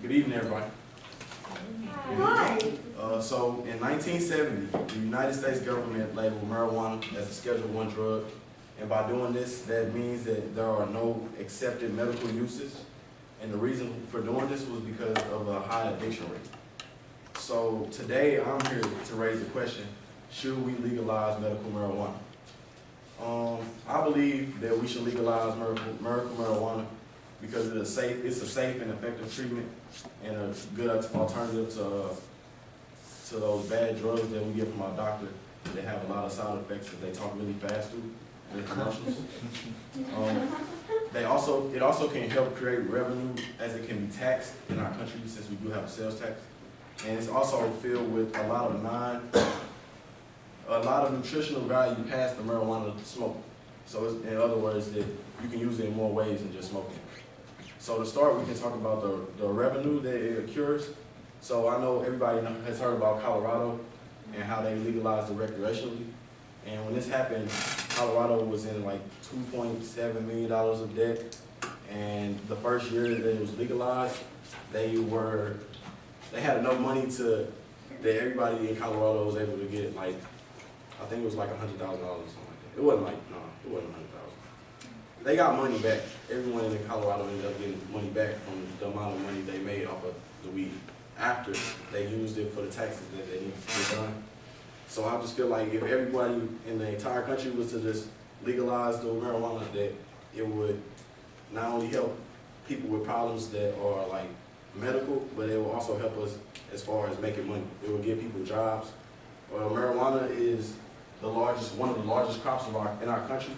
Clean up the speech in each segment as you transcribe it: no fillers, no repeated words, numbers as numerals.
Good evening, everybody. Hi. So in 1970, the United States government labeled marijuana as a Schedule I drug. And by doing this, that means that there are no accepted medical uses. And the reason for doing this was because of a high addiction rate. So today, I'm here to raise the question, should we legalize medical marijuana? I believe that we should legalize medical marijuana because it's a safe and effective treatment and a good alternative to those bad drugs that we get from our doctor. They have a lot of side effects that they talk really fast through in the commercials. It also can help create revenue as it can be taxed in our country since we do have a sales tax. And it's also filled with a lot of nutritional value past the marijuana smoke. So it's, in other words, that you can use it in more ways than just smoking. So to start, we can talk about the revenue that it accrues. So I know everybody has heard about Colorado and how they legalized it recreationally. And when this happened, Colorado was in like $2.7 million of debt. And the first year that it was legalized, they had enough money that everybody in Colorado was able to get like, I think it was like $100,000 or something like that. It wasn't $100,000. They got money back. Everyone in Colorado ended up getting money back from the amount of money they made off of the weed after they used it for the taxes that they needed to get done. So I just feel like if everybody in the entire country was to just legalize the marijuana, that it would not only help people with problems that are like medical, but it will also help us as far as making money. It will give people jobs. Marijuana is one of the largest crops in our country,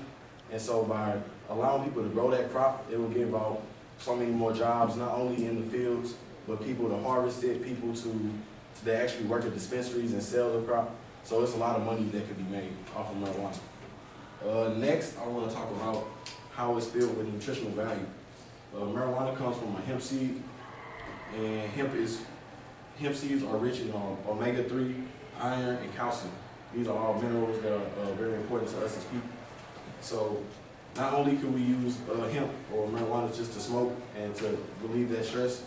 and so by allowing people to grow that crop, it will give out so many more jobs, not only in the fields, but people to harvest it, people to actually work at dispensaries and sell the crop. So it's a lot of money that could be made off of marijuana. Next, I want to talk about how it's filled with nutritional value. Marijuana comes from a hemp seed, and hemp seeds are rich in omega-3, iron, and calcium. These are all minerals that are very important to us as people. So not only can we use hemp or marijuana just to smoke and to relieve that stress,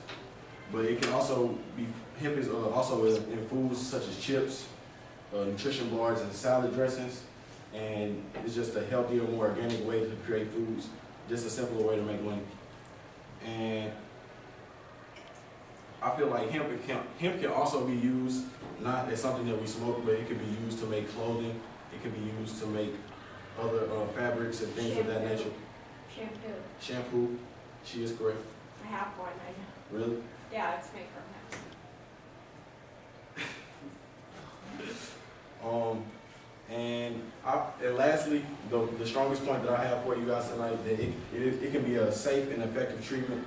but it can also be, hemp is also in foods such as chips, nutrition bars, and salad dressings. And it's just a healthier, more organic way to create foods, just a simpler way to make money. And I feel like hemp can also be used not as something that we smoke, but it can be used to make clothing. It can be used to make other fabrics and things of that nature. Shampoo. She is correct. I have one. I know. Really? Yeah, it's made from hemp. And lastly, the strongest point that I have for you guys tonight, that it can be a safe and effective treatment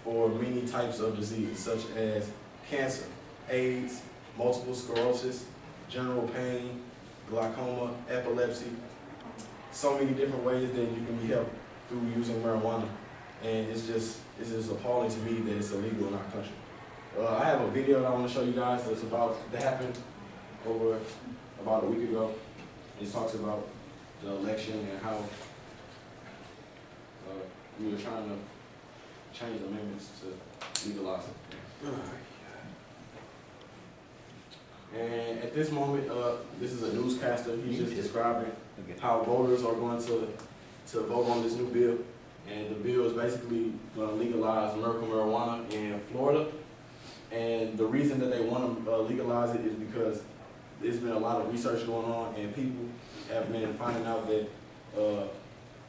for many types of diseases, such as cancer, AIDS, multiple sclerosis, general pain, glaucoma, epilepsy. So many different ways that you can be helped through using marijuana. And it's just appalling to me that it's illegal in our country. I have a video that I want to show you guys that happened over about a week ago. It talks about the election and how we were trying to change amendments to legalize it. And at this moment, this is a newscaster. He's just describing how voters are going to vote on this new bill. And the bill is basically going to legalize medical marijuana in Florida. And the reason that they want to legalize it is because there's been a lot of research going on, and people have been finding out that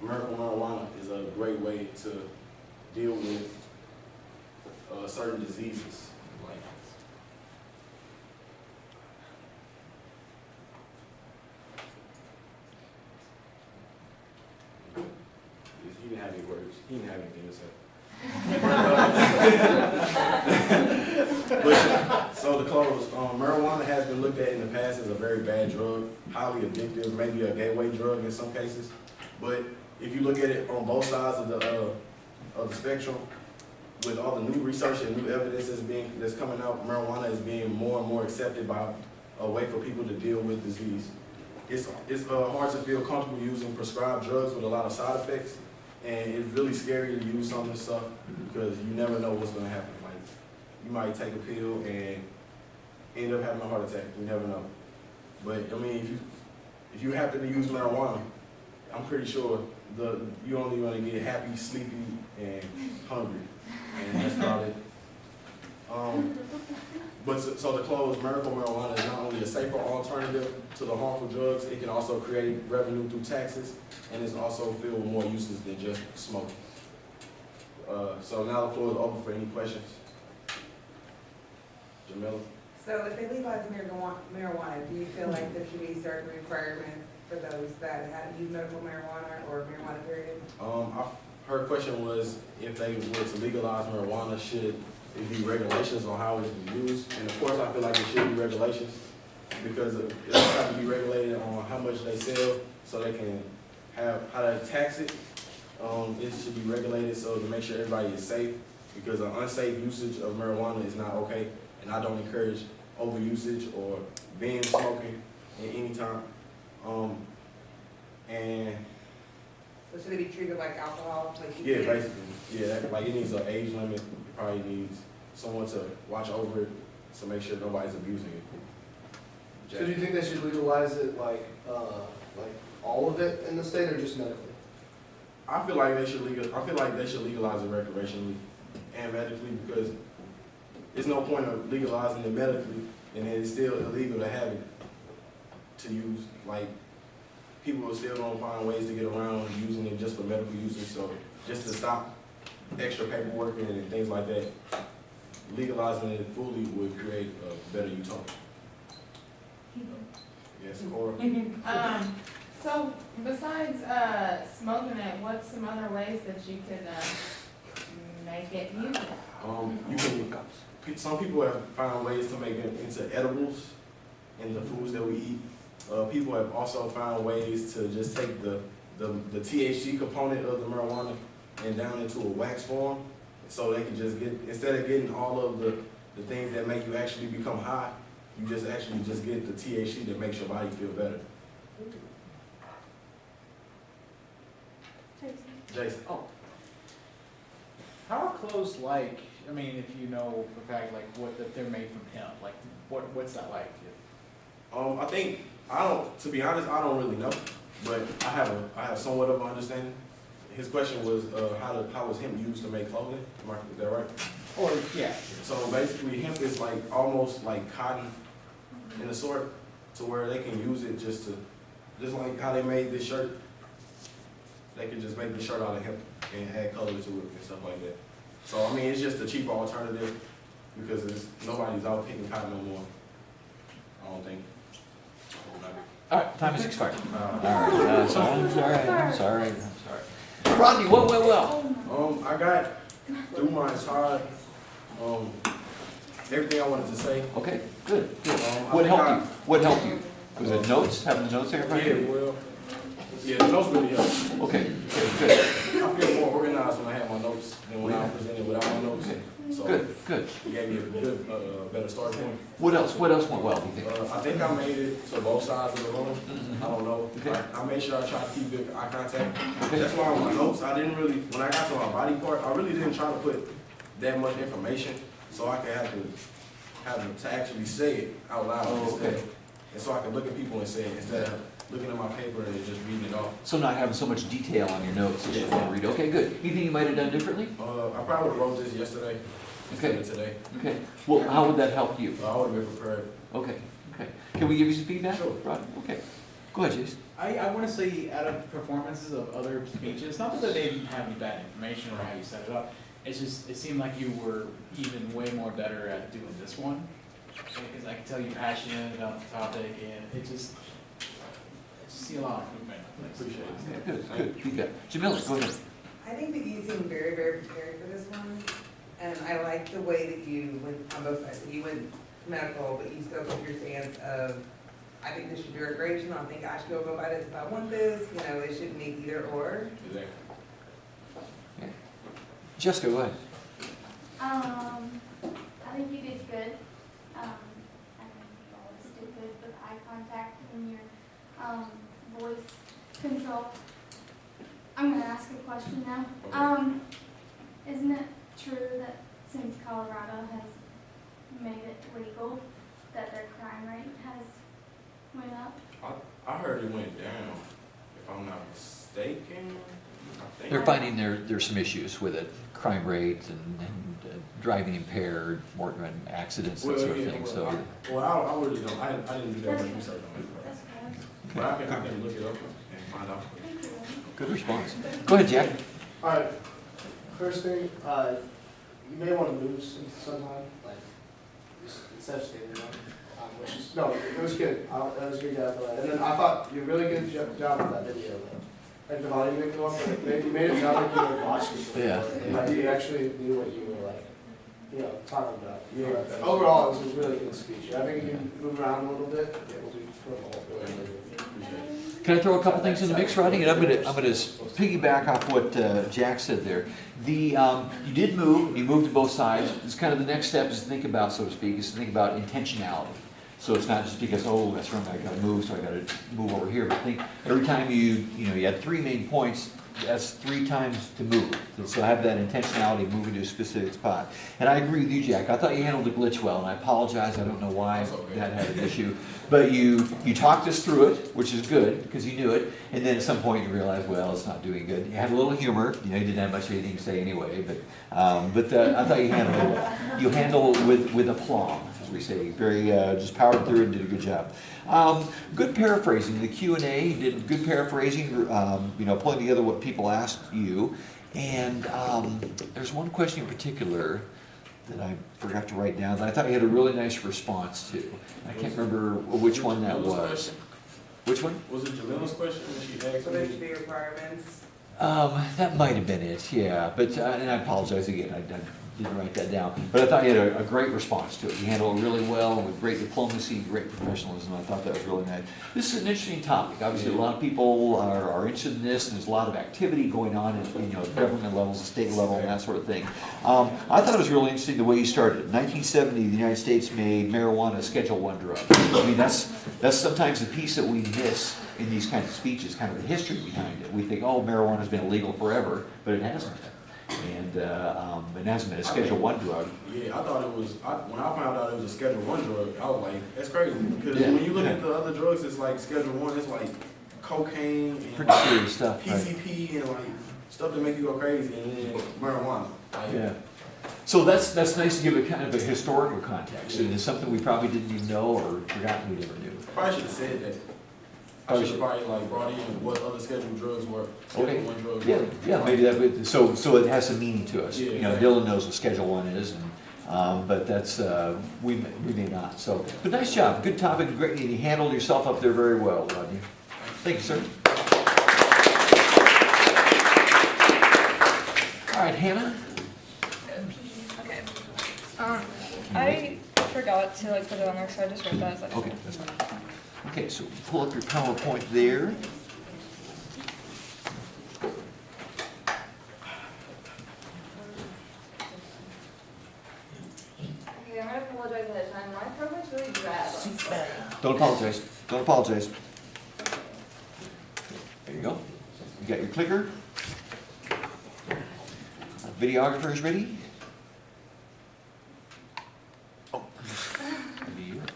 medical marijuana is a great way to deal with certain diseases. He didn't have any words. He didn't have anything to say. So to close, marijuana has been looked at in the past as a very bad drug, highly addictive, maybe a gateway drug in some cases. But if you look at it on both sides of the spectrum, with all the new research and new evidence that's coming out, marijuana is being more and more accepted by a way for people to deal with disease. It's hard to feel comfortable using prescribed drugs with a lot of side effects. And it's really scary to use some of this stuff because you never know what's going to happen. Like, you might take a pill and end up having a heart attack. You never know. But I mean, if you happen to use marijuana, I'm pretty sure you only going to get happy, sleepy, and hungry, and that's about it. But so to close, medical marijuana is not only a safer alternative to the harmful drugs, it can also create revenue through taxes, and it's also filled with more uses than just smoking. So now the floor is open for any questions. Jamila? So if they legalize marijuana, do you feel like there should be certain requirements for those that have used medical marijuana or marijuana period? Her question was if they were to legalize marijuana, should it be regulations on how it's used? And of course, I feel like it should be regulations because it has to be regulated on how much they sell so they can have how to tax it. It should be regulated so to make sure everybody is safe because an unsafe usage of marijuana is not okay. And I don't encourage overusage or binge smoking at any time. And So should it be treated like alcohol? Like yeah, basically, yeah, like it needs an age limit. It probably needs someone to watch over it to make sure nobody's abusing it. So do you think they should legalize it like all of it in the state or just medically? I feel like they should legalize it recreationally and medically because there's no point of legalizing it medically and then it's still illegal to have it to use. Like people are still gonna find ways to get around using it just for medical usage. So just to stop extra paperwork and things like that, legalizing it fully would create a better utopia. Yes, Cora? So besides smoking it, what's some other ways that you could make it usable? Some people have found ways to make it into edibles in the foods that we eat. People have also found ways to just take the THC component of the marijuana and down into a wax form, so they can just get, instead of getting all of the things that make you actually become high, you just actually just get the THC that makes your body feel better. Jason. Oh. How are clothes like, I mean, if you know for a fact, like, that they're made from hemp, like, what's that like? To be honest, I don't really know, but I have somewhat of an understanding. His question was, how was hemp used to make clothing? Is that right? Or, yeah. So basically, hemp is like almost like cotton in a sort, to where they can use it just like how they made this shirt. They can just make the shirt out of hemp and add color to it and stuff like that. So I mean, it's just a cheaper alternative because nobody's out picking cotton no more. I don't think. All right, time has expired. All right, I'm sorry. Rodney, what went well? I got through my entire, everything I wanted to say. Okay, good. What helped you? Was it notes? Having the notes there? Yeah, the notes really helped. Okay, good. I feel more organized when I have my notes than when I presented without my notes. So Good. it gave me a good, better start point. What else went well, do you think? I think I made it to both sides of the room. I don't know. Okay. I made sure I tried to keep good eye contact. Okay. That's why on my notes, I didn't really, when I got to my body part, I really didn't try to put that much information so I could have to actually say it out loud instead. Okay. And so I could look at people and say it instead of looking at my paper and just reading it off. So not having so much detail on your notes that you want to read. Okay, good. Anything you might have done differently? I probably wrote this yesterday instead of today. Okay. Well, how would that help you? I would have been prepared. Okay. Can we give you some feedback? Sure. Rod? Okay. Go ahead, Jason. I want to say out of performances of other speeches, not that they didn't have any bad information or how you set it up, it's just, it seemed like you were even way more better at doing this one. Because I can tell you're passionate about the topic and I just see a lot of movement. Appreciate it. Okay, good feedback. Jamila, go ahead. I think that you seem very, very prepared for this one. And I like the way that you went on both sides. You went medical, but you still took your stance of, I think this should be recreational. I think I should go by this if I want this. You know, it shouldn't be either or. Exactly. Jessica, go ahead. I think you did good. I think you always did good with eye contact and your voice control. I'm going to ask a question now. Isn't it true that since Colorado has made it legal, that their crime rate has went up. I heard it went down, if I'm not mistaken. I think. They're finding there's some issues with it, crime rate and driving impaired, more accidents, that sort of thing, so. I really don't, I didn't do that much research on it. That's good. But I can look it up and find out. Thank you. Good response. Go ahead, Jack. All right, first thing, you may want to move sometime, like, instead of standing there. Which is, no, it was good. That was good, yeah, and then I thought you did a really good job with that video, though. Like the volume didn't go up, but you made it sound like you were watching it. Yeah. Like you actually knew what you were like, talking about. Yeah. Overall, it was a really good speech. I think you can move around a little bit, it will be really good. Can I throw a couple things in the mix, Rodney? And I'm gonna piggyback off what Jack said there. You did move, you moved to both sides. It's kind of the next step is to think about, so to speak, is to think about intentionality. So it's not just because, oh, that's right, I gotta move, so I gotta move over here. But think every time you had 3 main points, that's 3 times to move. So have that intentionality moving to a specific spot. And I agree with you, Jack. I thought you handled the glitch well, and I apologize. I don't know why that had an issue. But you talked us through it, which is good, because you knew it. And then at some point you realized, well, it's not doing good. You had a little humor. You didn't have much of anything to say anyway. But I thought you handled it well. You handled it with aplomb, as we say. Very, just powered through and did a good job. Good paraphrasing. The Q&A, you did good paraphrasing, pulling together what people asked you. And there's one question in particular that I forgot to write down that I thought you had a really nice response to. I can't remember which one that was. Which one? Was it Jamila's question when she asked So there me? should be requirements. That might have been it, yeah. But and I apologize again. I didn't write that down. But I thought you had a great response to it. You handled it really well with great diplomacy, great professionalism. I thought that was really nice. This is an interesting topic. Obviously, a lot of people are interested in this, and there's a lot of activity going on at government levels, the state level, and that sort of thing. I thought it was really interesting the way you started. In 1970, the United States made marijuana a Schedule I drug. I mean, that's sometimes the piece that we miss in these kinds of speeches, kind of the history behind it. We think, oh, marijuana's been illegal forever, but it hasn't. And it hasn't been a Schedule I drug. Yeah, I thought it was, when I found out it was a Schedule I drug, I was like, that's crazy. Because Yeah, when you look yeah. at the other drugs, it's like Schedule I, it's like cocaine and Pretty serious stuff, right? PCP and like stuff that make you go crazy, and then marijuana. Like, Yeah. So that's nice to give it kind of a historical context, and it's something we probably didn't even know or forgotten we never knew. I probably should have said that. I should have probably like brought in what other scheduled drugs were. Okay. Schedule I drugs Yeah, were. yeah, maybe that would, so it has some meaning to us. Yeah, You know, exactly. Dylan knows what Schedule I is, and, but that's, we may not, so. But nice job, good topic, great, you handled yourself up there very well, Rodney. Thank you, sir. All right, Hannah? Okay. I forgot to put it on there, so I just wrote that as Okay, that's fine. Okay, so pull up your PowerPoint there. Okay, I'm gonna apologize ahead of time. My program's really bad. Don't apologize, don't apologize. There you go. You got your clicker. Videographer's ready?